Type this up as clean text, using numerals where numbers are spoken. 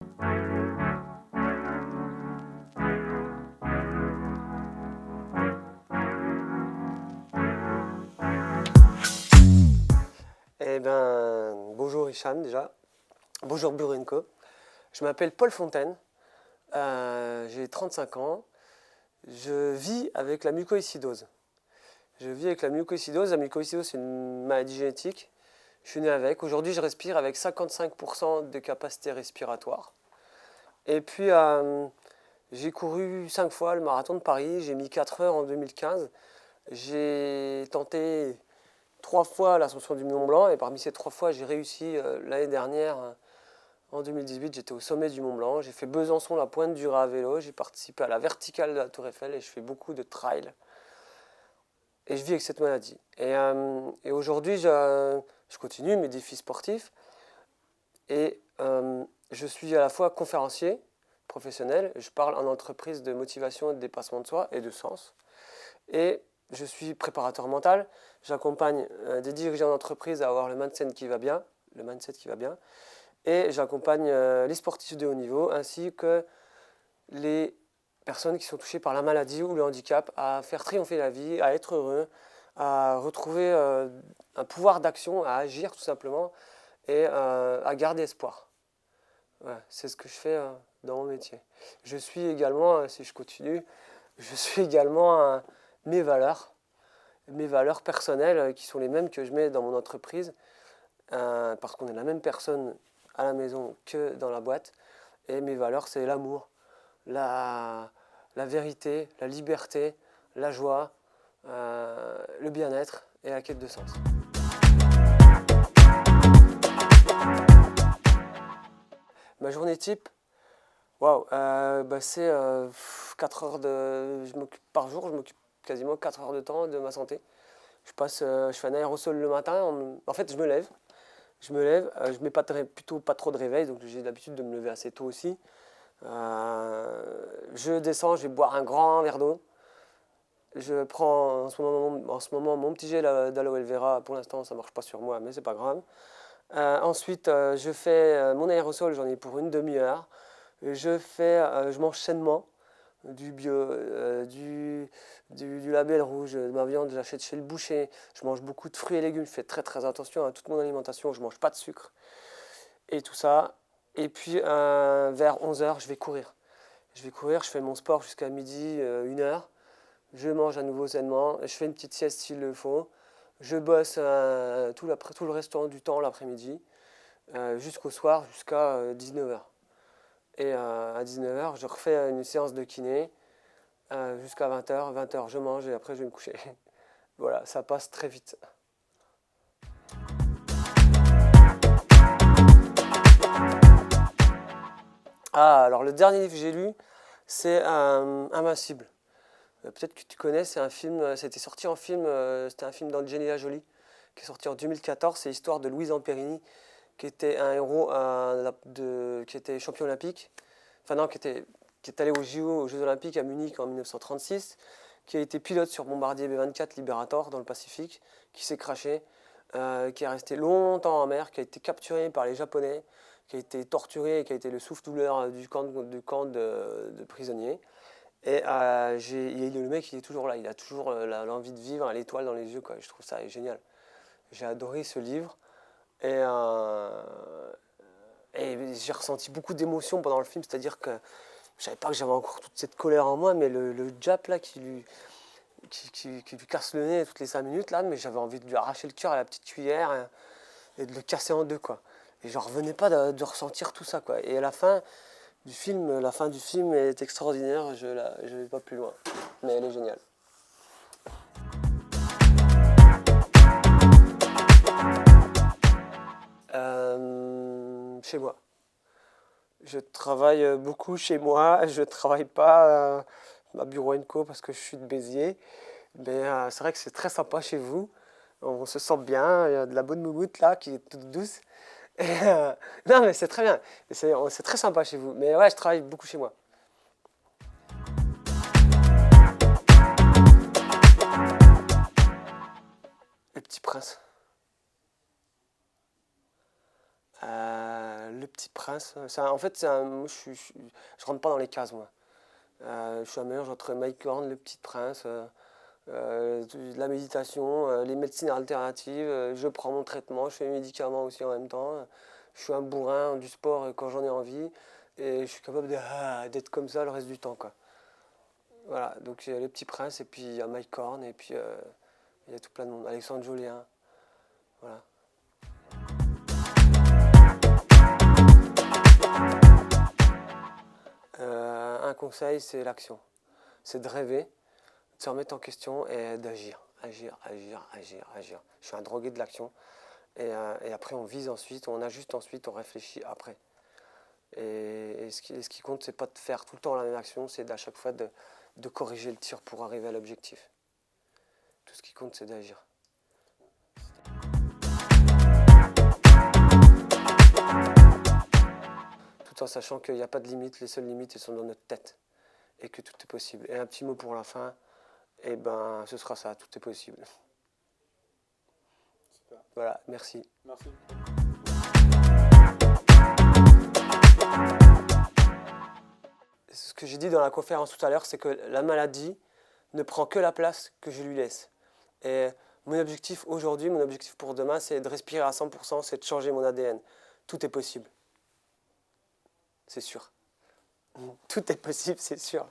Eh ben, bonjour Hicham déjà, bonjour Burenko. Je m'appelle Paul Fontaine, j'ai 35 ans, je vis avec la mucoïcidose. Je vis avec la mucoïcidose c'est une maladie génétique, je suis né avec. Aujourd'hui je respire avec 55% de capacité respiratoire. Et puis j'ai couru 5 fois le marathon de Paris, j'ai mis 4 heures en 2015. J'ai tenté 3 fois l'ascension du Mont Blanc et parmi ces 3 fois j'ai réussi l'année dernière. En 2018, j'étais au sommet du Mont Blanc, j'ai fait Besançon, la Pointe du Raz à vélo, j'ai participé à la verticale de la Tour Eiffel et je fais beaucoup de trail. Et je vis avec cette maladie. Et aujourd'hui, je continue mes défis sportifs et je suis à la fois conférencier professionnel, je parle en entreprise de motivation, de dépassement de soi et de sens. Et je suis préparateur mental, j'accompagne des dirigeants d'entreprise à avoir le mindset qui va bien, et j'accompagne les sportifs de haut niveau ainsi que les personnes qui sont touchées par la maladie ou le handicap à faire triompher la vie, à être heureux, à retrouver un pouvoir d'action, à agir tout simplement et à garder espoir. Voilà, c'est ce que je fais dans mon métier. Je suis également, si je continue, je suis également mes valeurs personnelles qui sont les mêmes que je mets dans mon entreprise parce qu'on est la même personne à la maison que dans la boîte. Et mes valeurs, c'est l'amour, la vérité, la liberté, la joie, le bien-être et la quête de sens. Ma journée type, waouh, c'est 4 heures par jour, je m'occupe quasiment 4 heures de temps de ma santé. Je fais un aérosol le matin, en fait je me lève, je mets plutôt pas trop de réveil, donc j'ai l'habitude de me lever assez tôt aussi. Je descends, je vais boire un grand verre d'eau. Je prends en ce moment mon petit gel d'aloe vera. Pour l'instant, ça ne marche pas sur moi, mais c'est pas grave. Ensuite, je fais mon aérosol, j'en ai pour une demi-heure. Je mange sainement, du bio, du label rouge, de ma viande, j'achète chez le boucher. Je mange beaucoup de fruits et légumes, je fais très très attention à toute mon alimentation, je ne mange pas de sucre et tout ça. Et puis vers 11h, je vais courir. Je fais mon sport jusqu'à midi, 1h. Je mange à nouveau sainement, je fais une petite sieste s'il le faut. Je bosse tout le restant du temps l'après-midi, jusqu'au soir, jusqu'à 19h. Et à 19h, je refais une séance de kiné jusqu'à 20h. 20h, je mange et après je vais me coucher. Voilà, ça passe très vite. Ah, alors le dernier livre que j'ai lu, c'est Invincible. Peut-être que tu connais, c'est un film, c'était sorti en film, c'était un film d'Angelina Jolie, qui est sorti en 2014, c'est l'histoire de Louise Amperini, qui était un héros qui était champion olympique, enfin non, qui est allé aux JO, aux Jeux Olympiques à Munich en 1936, qui a été pilote sur bombardier B-24 Liberator dans le Pacifique, qui s'est crashé, qui est resté longtemps en mer, qui a été capturé par les Japonais, qui a été torturé et qui a été le souffle-douleur du camp de prisonniers. Et le mec, il est toujours là, il a toujours l'envie de vivre, l'étoile dans les yeux, quoi. Je trouve ça génial. J'ai adoré ce livre et j'ai ressenti beaucoup d'émotions pendant le film, c'est-à-dire que je savais pas que j'avais encore toute cette colère en moi, mais le Jap là qui lui casse le nez toutes les 5 minutes, là, mais j'avais envie de lui arracher le cœur à la petite cuillère et de le casser en deux, quoi. Et j'en revenais pas de ressentir tout ça, quoi. Et à la fin du film est extraordinaire, je vais pas plus loin, mais elle est géniale. Chez moi. Je travaille beaucoup chez moi, je travaille pas à Bureau & Co parce que je suis de Béziers, mais c'est vrai que c'est très sympa chez vous, on se sent bien, il y a de la bonne moumoute là qui est toute douce. Non mais c'est très bien, c'est très sympa chez vous, mais ouais, je travaille beaucoup chez moi. Le Petit Prince. Le Petit Prince. En fait, moi, je rentre pas dans les cases, moi. Je suis un mélange entre Mike Horn, Le Petit Prince, la méditation, les médecines alternatives. Je prends mon traitement, je fais mes médicaments aussi en même temps. Je suis un bourrin du sport quand j'en ai envie. Et je suis capable d'être comme ça le reste du temps, quoi. Voilà, donc il y a Le Petit Prince, et puis il y a Mike Horn, et puis il y a tout plein de monde. Alexandre Jolien, voilà. Un conseil, c'est l'action. C'est de rêver, de se remettre en question et d'agir. Agir, agir, agir, agir. Je suis un drogué de l'action. Et après, on vise ensuite, on ajuste ensuite, on réfléchit après. Et ce qui compte, c'est pas de faire tout le temps la même action, c'est à chaque fois de corriger le tir pour arriver à l'objectif. Tout ce qui compte, c'est d'agir. Tout en sachant qu'il n'y a pas de limite, les seules limites, elles sont dans notre tête. Et que tout est possible. Et un petit mot pour la fin, et ben ce sera ça, tout est possible. Super. Voilà, merci. Merci. Ce que j'ai dit dans la conférence tout à l'heure, c'est que la maladie ne prend que la place que je lui laisse. Et mon objectif aujourd'hui, mon objectif pour demain, c'est de respirer à 100%, c'est de changer mon ADN. Tout est possible. C'est sûr. Tout est possible, c'est sûr.